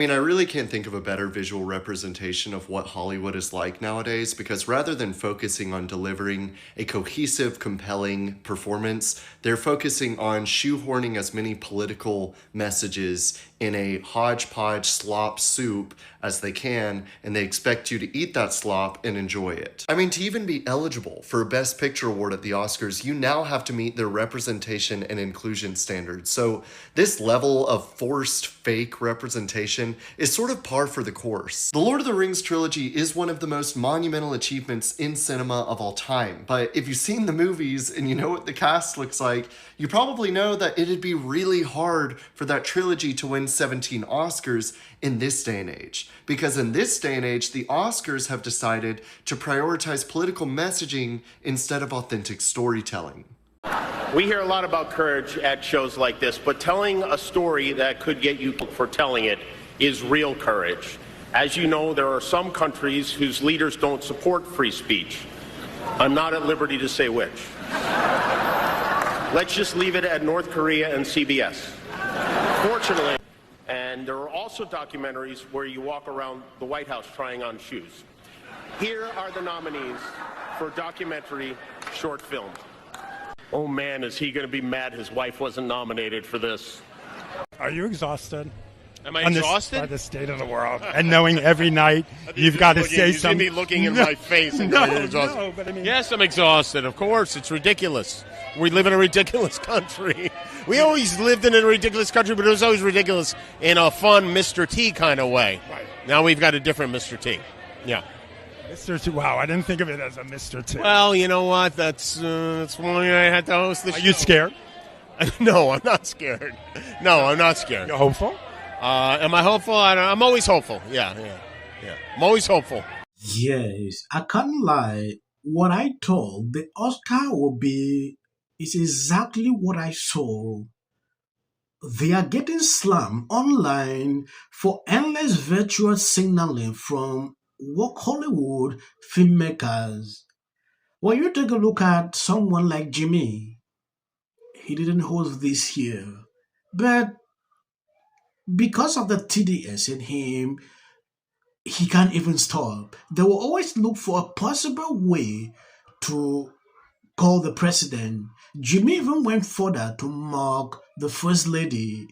I mean, I really can't think of a better visual representation of what Hollywood is like nowadays, because rather than focusing on delivering a cohesive, compelling performance, they're focusing on shoehorning as many political messages in a hodgepodge slop soup as they can, and they expect you to eat that slop and enjoy it. I mean, to even be eligible for a Best Picture award at the Oscars, you now have to meet their representation and inclusion standards. So this level of forced fake representation is sort of par for the course. The Lord of the Rings trilogy is one of the most monumental achievements in cinema of all time, but if you've seen the movies and you know what the cast looks like, you probably know that it'd be really hard for that trilogy to win 17 Oscars in this day and age. Because in this day and age, the Oscars have decided to prioritize political messaging instead of authentic storytelling. We hear a lot about courage at shows like this, but telling a story that could get you for telling it is real courage. As you know, there are some countries whose leaders don't support free speech. I'm not at liberty to say which. Let's just leave it at North Korea and CBS. Fortunately, and there are also documentaries where you walk around the White House trying on shoes. Here are the nominees for documentary short film. Oh man, is he going to be mad his wife wasn't nominated for this. Are you exhausted? Am I exhausted? By the state of the world. And knowing every night you've got to say something. You see me looking in my face and no, you're exhausted. No, but I mean, Yes, I'm exhausted. Of course, it's ridiculous. We live in a ridiculous country. We always lived in a ridiculous country, but it was always ridiculous in a fun Mr. T kind of way. Right. Now we've got a different Mr. T. Yeah. Mr. T. Wow, I didn't think of it as a Mr. T. Well, you know what? That's why I had to host the show. Are you scared? No, I'm not scared. No, I'm not scared. You're hopeful? Am I hopeful? I'm always hopeful. Yeah. I'm always hopeful. Yes, I can't lie. What I told the Oscar will be is exactly what I saw. They are getting slammed online for endless virtual signaling from woke Hollywood filmmakers. When you take a look at someone like Jimmy, he didn't host this year, but because of the TDS in him, he can't even stop. They will always look for a possible way to call the president. Jimmy even went further to mock the first lady.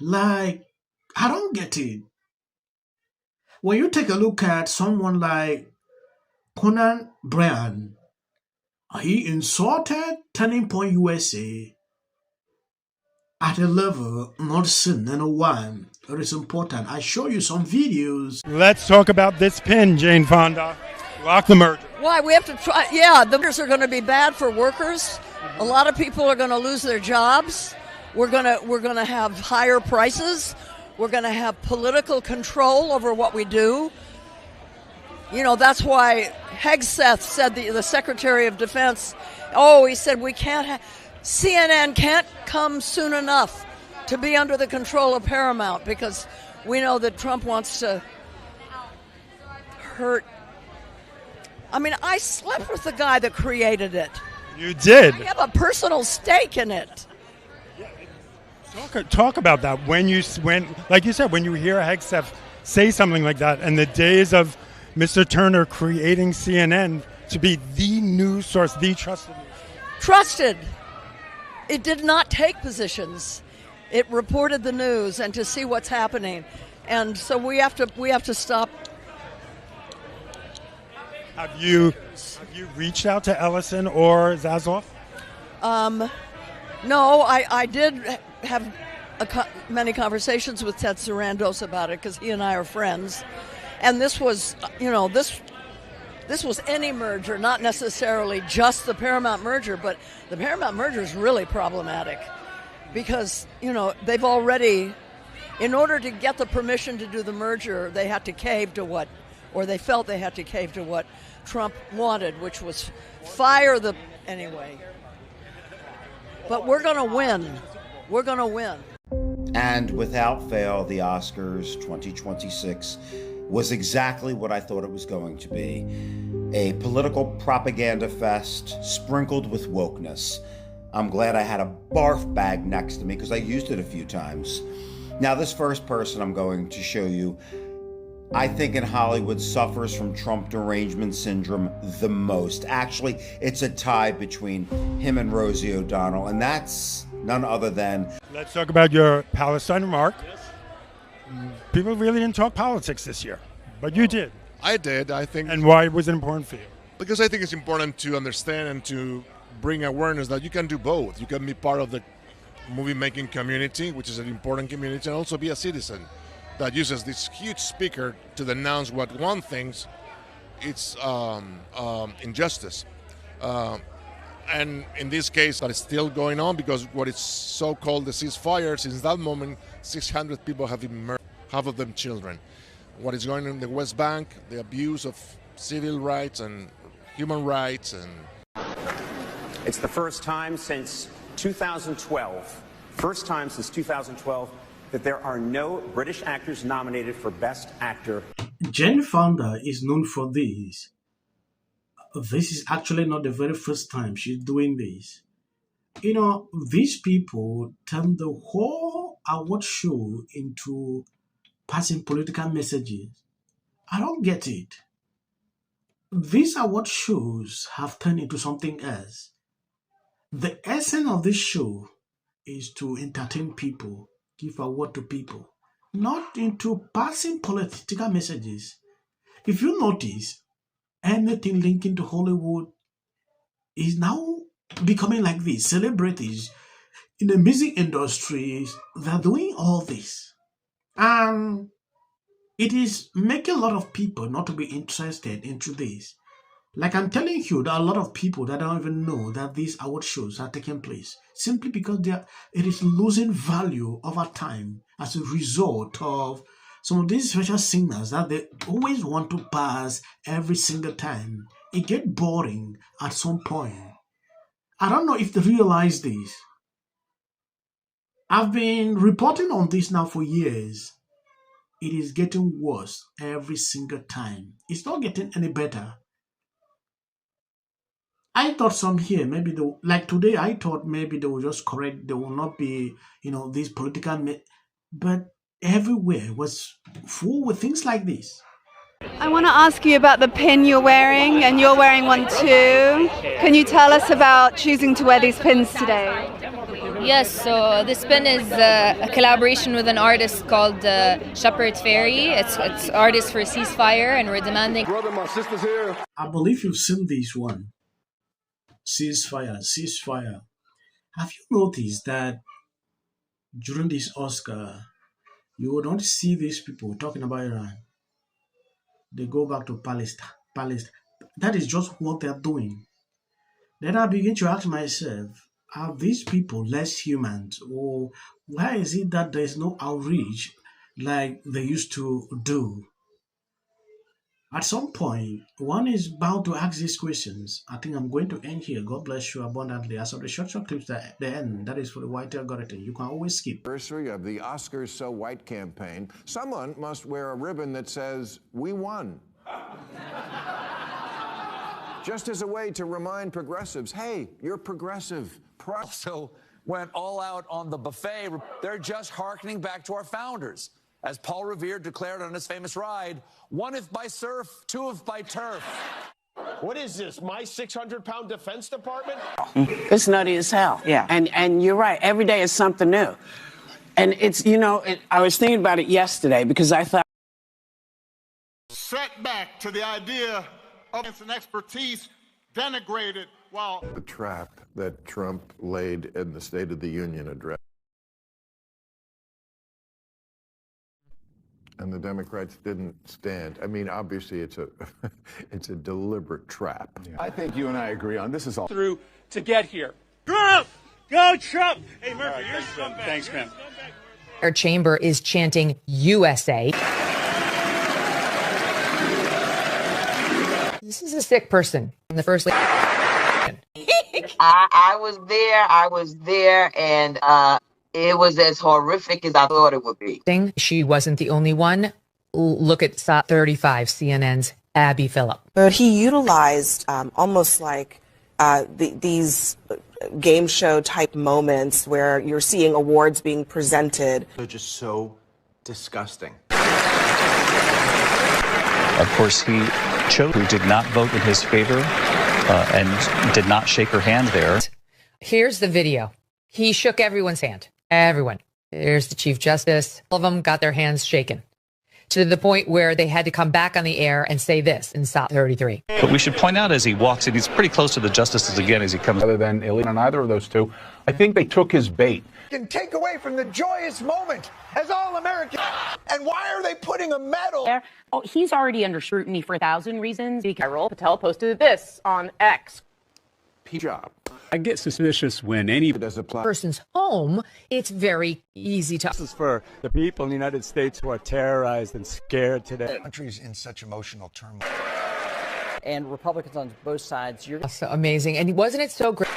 Like, I don't get it. When you take a look at someone like Conan Bryan, he insulted Turning Point USA at a level not seen in a while. It is important. I show you some videos. Let's talk about this pin, Jane Fonda. Lock the merger. Why? We have to try. Yeah, the mergers are going to be bad for workers. A lot of people are going to lose their jobs. We're going to have higher prices. We're going to have political control over what we do. You know, that's why Hegseth said, the Secretary of Defense, he said we can't CNN can't come soon enough to be under the control of Paramount, because we know that Trump wants to hurt. I mean, I slept with the guy that created it. You did. I have a personal stake in it. Talk about that. When like you said, when you hear Hegseth say something like that, and the days of Mr. Turner creating CNN to be the news source, the trusted news source. Trusted. It did not take positions. It reported the news and to see what's happening. And so we have to stop. Have you reached out to Ellison or Zaslav? No, I did have many conversations with Ted Sarandos about it, because he and I are friends. And this was, this was any merger, not necessarily just the Paramount merger, but the Paramount merger is really problematic because, they've already, in order to get the permission to do the merger, they had to cave to they felt they had to cave to what Trump wanted, which was anyway. But we're going to win. We're going to win. And without fail, the Oscars 2026 was exactly what I thought it was going to be. A political propaganda fest sprinkled with wokeness. I'm glad I had a barf bag next to me because I used it a few times. Now, this first person I'm going to show you, I think in Hollywood suffers from Trump derangement syndrome the most. Actually, it's a tie between him and Rosie O'Donnell, and that's none other than... Let's talk about your Palestine remark. People really didn't talk politics this year, but you did. I did, I think. And why was it important for you? Because I think it's important to understand and to bring awareness that you can do both. You can be part of the movie-making community, which is an important community, and also be a citizen that uses this huge speaker to denounce what one thinks it's injustice. And in this case, that is still going on because what is so-called the ceasefire, since that moment, 600 people have been murdered, half of them children. What is going on in the West Bank, the abuse of civil rights and human rights. And it's the first time since 2012, that there are no British actors nominated for Best Actor. Jane Fonda is known for this. This is actually not the very first time she's doing this. You know, these people turn the whole award show into passing political messages. I don't get it. These award shows have turned into something else. The essence of this show is to entertain people, give award to people, not into passing political messages. If you notice, anything linking to Hollywood is now becoming like this. Celebrities in the music industry, they're doing all this. And it is making a lot of people not to be interested into this. Like I'm telling you, there are a lot of people that don't even know that these award shows are taking place simply because it is losing value over time as a result of some of these special singers that they always want to pass every single time. It gets boring at some point. I don't know if they realize this. I've been reporting on this now for years. It is getting worse every single time. It's not getting any better. I thought some here, maybe like today, I thought maybe they will just correct, there will not be, these political, but everywhere was full with things like this. I want to ask you about the pin you're wearing, and you're wearing one too. Can you tell us about choosing to wear these pins today? Yes, so this pin is a collaboration with an artist called Shepherd Ferry. It's Artists for Ceasefire, and we're demanding... Brother, my sister's here. I believe you've seen this one. Ceasefire. Have you noticed that during this Oscar, you will not see these people talking about Iran? They go back to Palestine. That is just what they're doing. Then I begin to ask myself, are these people less human? Or why is it that there's no outreach like they used to do? At some point, one is bound to ask these questions. I think I'm going to end here. God bless you abundantly. As of the short clips at the end, that is for the white algorithm. You can always skip. Anniversary of the Oscars So White campaign, someone must wear a ribbon that says, "We won." Just as a way to remind progressives, hey, you're progressive. Also went all out on the buffet. They're just hearkening back to our founders. As Paul Revere declared on his famous ride, one if by surf, two if by turf. What is this, my 600-pound Defense Department? It's nutty as hell. Yeah. And you're right. Every day is something new. And it's, I was thinking about it yesterday because I thought. Set back to the idea of an expertise denigrated while. The trap that Trump laid in the State of the Union address. And the Democrats didn't stand. I mean, obviously, it's a deliberate trap. Yeah. I think you and I agree on this is all through to get here. Trump, go Trump! Hey Murphy, you're scumbag. Thanks, man. Our chamber is chanting USA. This is a sick person from the first lady. I was there, and it was as horrific as I thought it would be. She wasn't the only one. Look at 35, CNN's Abby Phillip. But he utilized almost like these game show type moments where you're seeing awards being presented. They're just so disgusting. Of course, he chose who did not vote in his favor and did not shake her hand there. Here's the video. He shook everyone's hand. Everyone. There's the Chief Justice. All of them got their hands shaken to the point where they had to come back on the air and say this in SOT 33. But we should point out as he walks in, he's pretty close to the justices again as he comes. Other than illegal on either of those two, I think they took his bait. Can take away from the joyous moment as all Americans. And why are they putting a medal? Oh, he's already under scrutiny for 1,000 reasons. Viral Patel posted this on X. Job. I get suspicious when any person's home, it's very easy to. This is for the people in the United States who are terrorized and scared today. The country's in such emotional turmoil. And Republicans on both sides. You're so amazing. And wasn't it so great?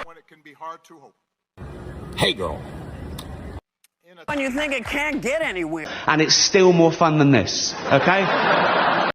When it can be hard to hope. Hey, girl. When you think it can't get anywhere. And it's still more fun than this, okay?